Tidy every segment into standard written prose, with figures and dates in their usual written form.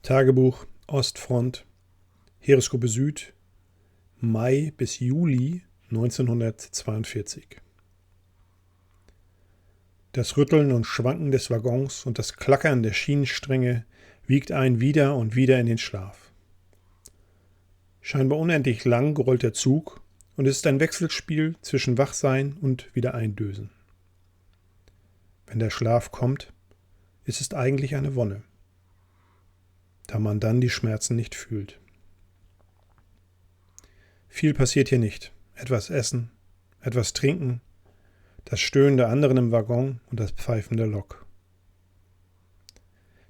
Tagebuch Ostfront, Heeresgruppe Süd, Mai bis Juli 1942. Das Rütteln und Schwanken des Waggons und das Klackern der Schienenstränge wiegt einen wieder und wieder in den Schlaf. Scheinbar unendlich lang rollt der Zug und es ist ein Wechselspiel zwischen Wachsein und wieder Eindösen. Wenn der Schlaf kommt, ist es eigentlich eine Wonne, da man dann die Schmerzen nicht fühlt. Viel passiert hier nicht. Etwas essen, etwas trinken, das Stöhnen der anderen im Waggon und das Pfeifen der Lok.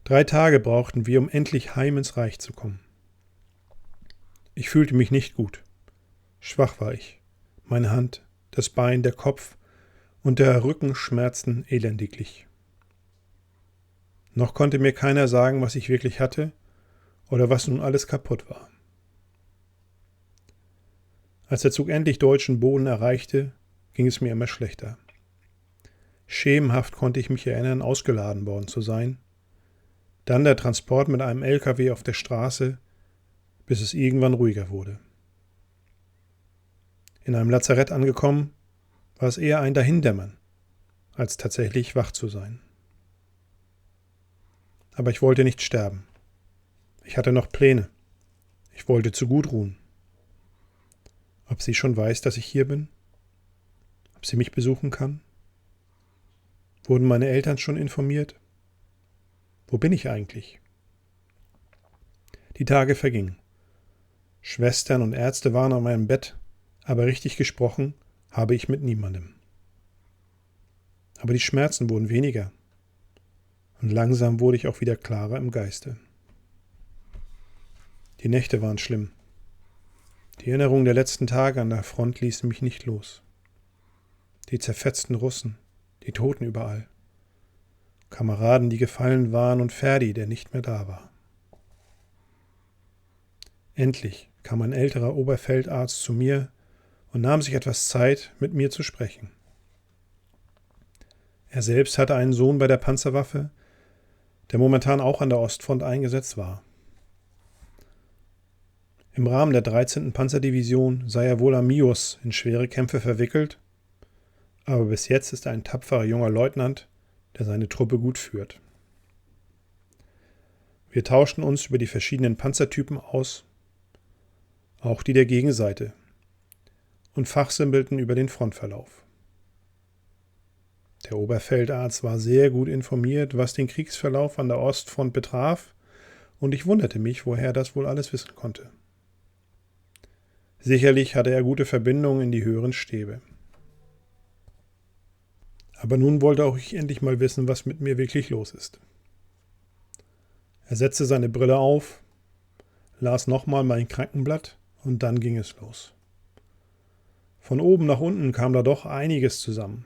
3 Tage brauchten wir, um endlich heim ins Reich zu kommen. Ich fühlte mich nicht gut. Schwach war ich. Meine Hand, das Bein, der Kopf und der Rücken schmerzten elendiglich. Noch konnte mir keiner sagen, was ich wirklich hatte oder was nun alles kaputt war. Als der Zug endlich deutschen Boden erreichte, ging es mir immer schlechter. Schemenhaft konnte ich mich erinnern, ausgeladen worden zu sein. Dann der Transport mit einem LKW auf der Straße, bis es irgendwann ruhiger wurde. In einem Lazarett angekommen, war es eher ein Dahindämmern, als tatsächlich wach zu sein. Aber ich wollte nicht sterben. Ich hatte noch Pläne. Ich wollte zu gut ruhen. Ob sie schon weiß, dass ich hier bin? Ob sie mich besuchen kann? Wurden meine Eltern schon informiert? Wo bin ich eigentlich? Die Tage vergingen. Schwestern und Ärzte waren an meinem Bett, aber richtig gesprochen habe ich mit niemandem. Aber die Schmerzen wurden weniger und langsam wurde ich auch wieder klarer im Geiste. Die Nächte waren schlimm. Die Erinnerung der letzten Tage an der Front ließ mich nicht los. Die zerfetzten Russen, die Toten überall. Kameraden, die gefallen waren und Ferdi, der nicht mehr da war. Endlich kam ein älterer Oberfeldarzt zu mir und nahm sich etwas Zeit, mit mir zu sprechen. Er selbst hatte einen Sohn bei der Panzerwaffe, der momentan auch an der Ostfront eingesetzt war. Im Rahmen der 13. Panzerdivision sei er wohl am Mius in schwere Kämpfe verwickelt, aber bis jetzt ist er ein tapferer junger Leutnant, der seine Truppe gut führt. Wir tauschten uns über die verschiedenen Panzertypen aus, auch die der Gegenseite, und fachsimpelten über den Frontverlauf. Der Oberfeldarzt war sehr gut informiert, was den Kriegsverlauf an der Ostfront betraf, und ich wunderte mich, woher er das wohl alles wissen konnte. Sicherlich hatte er gute Verbindungen in die höheren Stäbe. Aber nun wollte auch ich endlich mal wissen, was mit mir wirklich los ist. Er setzte seine Brille auf, las nochmal mein Krankenblatt und dann ging es los. Von oben nach unten kam da doch einiges zusammen.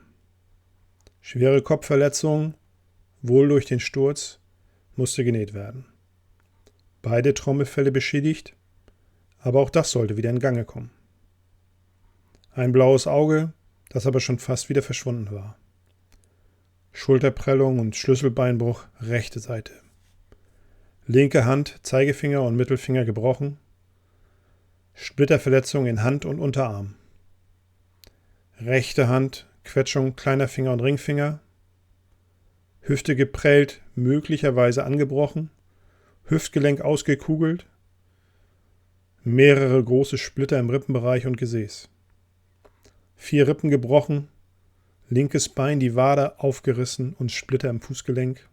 Schwere Kopfverletzung, wohl durch den Sturz, musste genäht werden. Beide Trommelfelle beschädigt, aber auch das sollte wieder in Gange kommen. Ein blaues Auge, das aber schon fast wieder verschwunden war. Schulterprellung und Schlüsselbeinbruch rechte Seite. Linke Hand, Zeigefinger und Mittelfinger gebrochen. Splitterverletzung in Hand und Unterarm. Rechte Hand, Quetschung kleiner Finger und Ringfinger. Hüfte geprellt, möglicherweise angebrochen. Hüftgelenk ausgekugelt. Mehrere große Splitter im Rippenbereich und Gesäß. 4 Rippen gebrochen. Linkes Bein, die Wade aufgerissen und Splitter im Fußgelenk.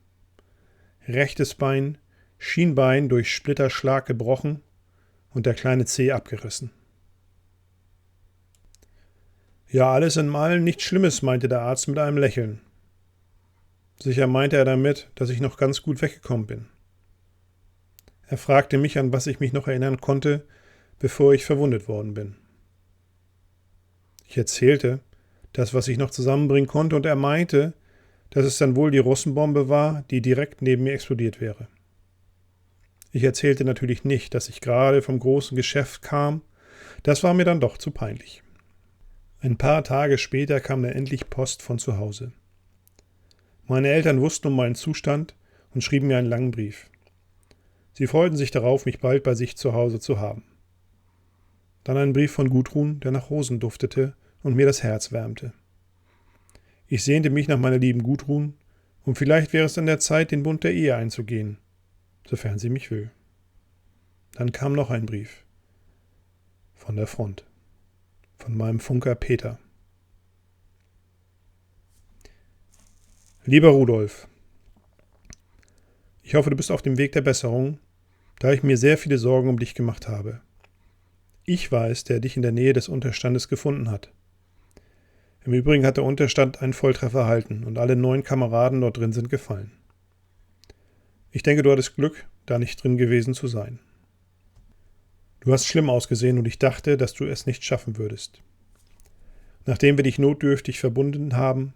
Rechtes Bein, Schienbein durch Splitterschlag gebrochen und der kleine Zeh abgerissen. Ja, alles in allem nichts Schlimmes, meinte der Arzt mit einem Lächeln. Sicher meinte er damit, dass ich noch ganz gut weggekommen bin. Er fragte mich, an was ich mich noch erinnern konnte, bevor ich verwundet worden bin. Ich erzählte, das, was ich noch zusammenbringen konnte, und er meinte, dass es dann wohl die Russenbombe war, die direkt neben mir explodiert wäre. Ich erzählte natürlich nicht, dass ich gerade vom großen Geschäft kam. Das war mir dann doch zu peinlich. Ein paar Tage später kam dann endlich Post von zu Hause. Meine Eltern wussten um meinen Zustand und schrieben mir einen langen Brief. Sie freuten sich darauf, mich bald bei sich zu Hause zu haben. Dann ein Brief von Gudrun, der nach Rosen duftete und mir das Herz wärmte. Ich sehnte mich nach meiner lieben Gudrun, und vielleicht wäre es an der Zeit, den Bund der Ehe einzugehen, sofern sie mich will. Dann kam noch ein Brief. Von der Front. Von meinem Funker Peter. Lieber Rudolf, ich hoffe, du bist auf dem Weg der Besserung, da ich mir sehr viele Sorgen um dich gemacht habe. Ich war es, der dich in der Nähe des Unterstandes gefunden hat. Im Übrigen hat der Unterstand einen Volltreffer erhalten und alle 9 Kameraden dort drin sind gefallen. Ich denke, du hattest Glück, da nicht drin gewesen zu sein. Du hast schlimm ausgesehen und ich dachte, dass du es nicht schaffen würdest. Nachdem wir dich notdürftig verbunden haben,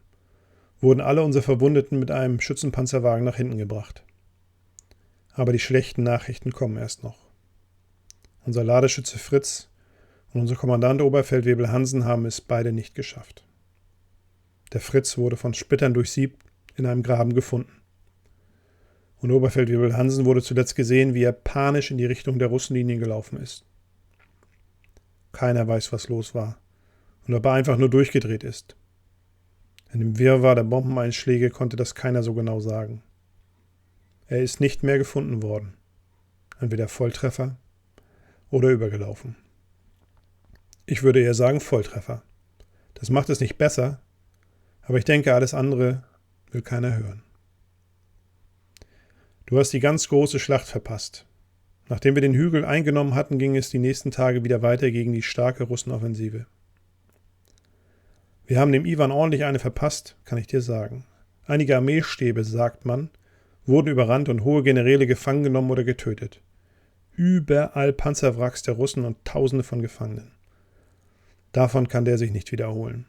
wurden alle unsere Verwundeten mit einem Schützenpanzerwagen nach hinten gebracht. Aber die schlechten Nachrichten kommen erst noch. Unser Ladeschütze Fritz und unser Kommandant Oberfeldwebel Hansen haben es beide nicht geschafft. Der Fritz wurde von Splittern durchsiebt in einem Graben gefunden. Und Oberfeldwebel Hansen wurde zuletzt gesehen, wie er panisch in die Richtung der Russenlinien gelaufen ist. Keiner weiß, was los war und ob er einfach nur durchgedreht ist. In dem Wirrwarr der Bombeneinschläge konnte das keiner so genau sagen. Er ist nicht mehr gefunden worden. Entweder Volltreffer oder übergelaufen. Ich würde eher sagen Volltreffer. Das macht es nicht besser, aber ich denke, alles andere will keiner hören. Du hast die ganz große Schlacht verpasst. Nachdem wir den Hügel eingenommen hatten, ging es die nächsten Tage wieder weiter gegen die starke Russenoffensive. Wir haben dem Iwan ordentlich eine verpasst, kann ich dir sagen. Einige Armeestäbe, sagt man, wurden überrannt und hohe Generäle gefangen genommen oder getötet. Überall Panzerwracks der Russen und Tausende von Gefangenen. Davon kann der sich nicht wiederholen.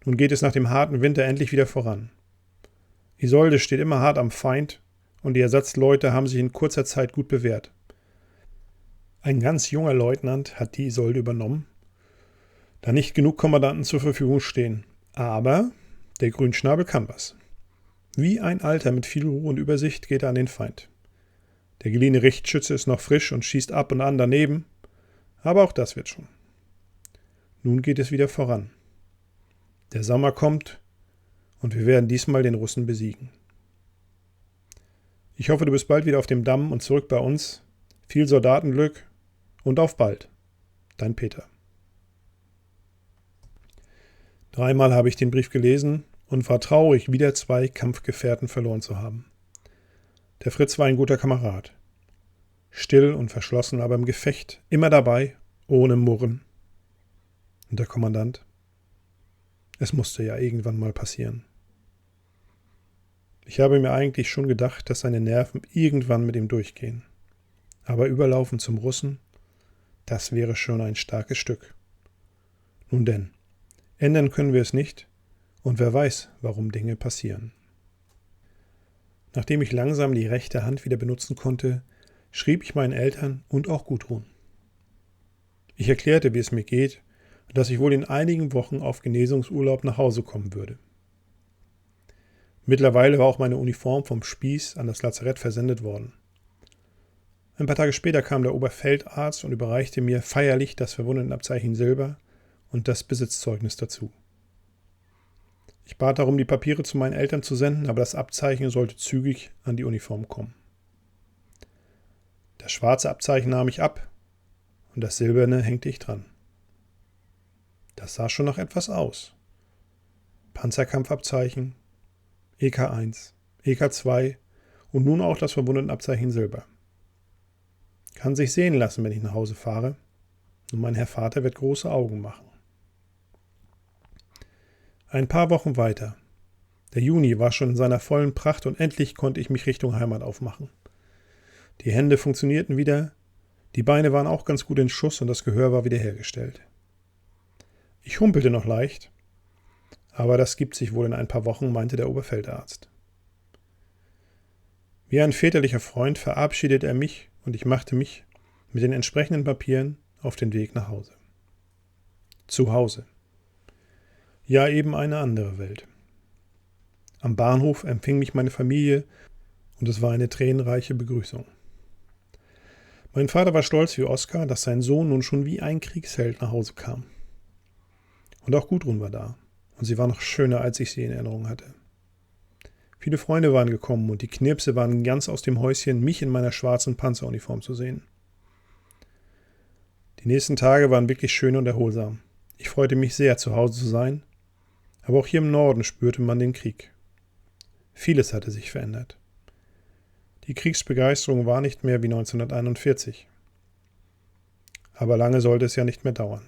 Nun geht es nach dem harten Winter endlich wieder voran. Isolde steht immer hart am Feind und die Ersatzleute haben sich in kurzer Zeit gut bewährt. Ein ganz junger Leutnant hat die Isolde übernommen, da nicht genug Kommandanten zur Verfügung stehen. Aber der Grünschnabel kann was. Wie ein Alter mit viel Ruhe und Übersicht geht er an den Feind. Der geliehene Richtschütze ist noch frisch und schießt ab und an daneben, aber auch das wird schon. Nun geht es wieder voran. Der Sommer kommt und wir werden diesmal den Russen besiegen. Ich hoffe, du bist bald wieder auf dem Damm und zurück bei uns. Viel Soldatenglück und auf bald. Dein Peter. 3-mal habe ich den Brief gelesen und war traurig, wieder 2 Kampfgefährten verloren zu haben. Der Fritz war ein guter Kamerad. Still und verschlossen, aber im Gefecht immer dabei, ohne Murren. Und der Kommandant? Es musste ja irgendwann mal passieren. Ich habe mir eigentlich schon gedacht, dass seine Nerven irgendwann mit ihm durchgehen. Aber überlaufen zum Russen, das wäre schon ein starkes Stück. Nun denn, ändern können wir es nicht und wer weiß, warum Dinge passieren. Nachdem ich langsam die rechte Hand wieder benutzen konnte, schrieb ich meinen Eltern und auch Gudrun. Ich erklärte, wie es mir geht und dass ich wohl in einigen Wochen auf Genesungsurlaub nach Hause kommen würde. Mittlerweile war auch meine Uniform vom Spieß an das Lazarett versendet worden. Ein paar Tage später kam der Oberfeldarzt und überreichte mir feierlich das Verwundetenabzeichen Silber und das Besitzzeugnis dazu. Ich bat darum, die Papiere zu meinen Eltern zu senden, aber das Abzeichen sollte zügig an die Uniform kommen. Das schwarze Abzeichen nahm ich ab und das silberne hängte ich dran. Das sah schon nach etwas aus. Panzerkampfabzeichen, EK1, EK2 und nun auch das Verwundetenabzeichen Silber. Kann sich sehen lassen, wenn ich nach Hause fahre. Und mein Herr Vater wird große Augen machen. Ein paar Wochen weiter. Der Juni war schon in seiner vollen Pracht und endlich konnte ich mich Richtung Heimat aufmachen. Die Hände funktionierten wieder, die Beine waren auch ganz gut in Schuss und das Gehör war wiederhergestellt. Ich humpelte noch leicht, aber das gibt sich wohl in ein paar Wochen, meinte der Oberfeldarzt. Wie ein väterlicher Freund verabschiedete er mich und ich machte mich mit den entsprechenden Papieren auf den Weg nach Hause. Zu Hause. Ja, eben eine andere Welt. Am Bahnhof empfing mich meine Familie und es war eine tränenreiche Begrüßung. Mein Vater war stolz wie Oskar, dass sein Sohn nun schon wie ein Kriegsheld nach Hause kam. Und auch Gudrun war da. Und sie war noch schöner, als ich sie in Erinnerung hatte. Viele Freunde waren gekommen und die Knirpse waren ganz aus dem Häuschen, mich in meiner schwarzen Panzeruniform zu sehen. Die nächsten Tage waren wirklich schön und erholsam. Ich freute mich sehr, zu Hause zu sein, aber auch hier im Norden spürte man den Krieg. Vieles hatte sich verändert. Die Kriegsbegeisterung war nicht mehr wie 1941. Aber lange sollte es ja nicht mehr dauern.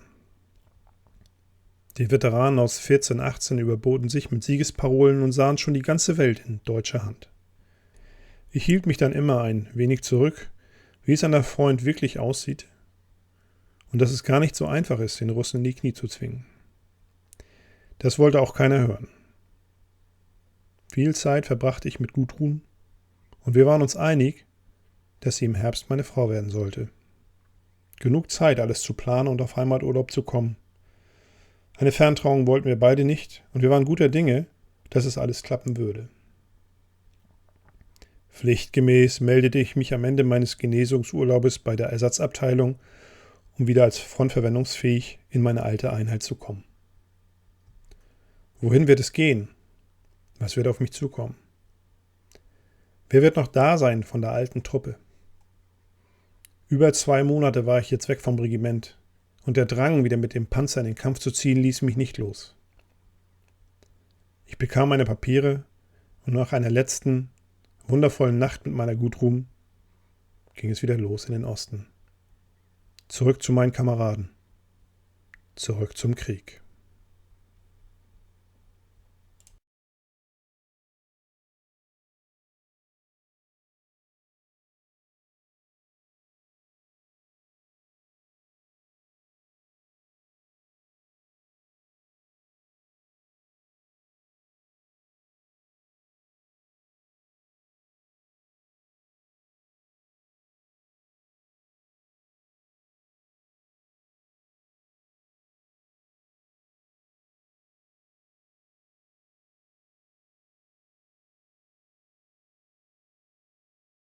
Die Veteranen aus 1418 überboten sich mit Siegesparolen und sahen schon die ganze Welt in deutscher Hand. Ich hielt mich dann immer ein wenig zurück, wie es an der Front wirklich aussieht und dass es gar nicht so einfach ist, den Russen in die Knie zu zwingen. Das wollte auch keiner hören. Viel Zeit verbrachte ich mit Gudrun und wir waren uns einig, dass sie im Herbst meine Frau werden sollte. Genug Zeit, alles zu planen und auf Heimaturlaub zu kommen. Eine Ferntrauung wollten wir beide nicht und wir waren guter Dinge, dass es alles klappen würde. Pflichtgemäß meldete ich mich am Ende meines Genesungsurlaubes bei der Ersatzabteilung, um wieder als frontverwendungsfähig in meine alte Einheit zu kommen. Wohin wird es gehen? Was wird auf mich zukommen? Wer wird noch da sein von der alten Truppe? Über 2 Monate war ich jetzt weg vom Regiment und der Drang, wieder mit dem Panzer in den Kampf zu ziehen, ließ mich nicht los. Ich bekam meine Papiere und nach einer letzten, wundervollen Nacht mit meiner Gudrun ging es wieder los in den Osten. Zurück zu meinen Kameraden. Zurück zum Krieg.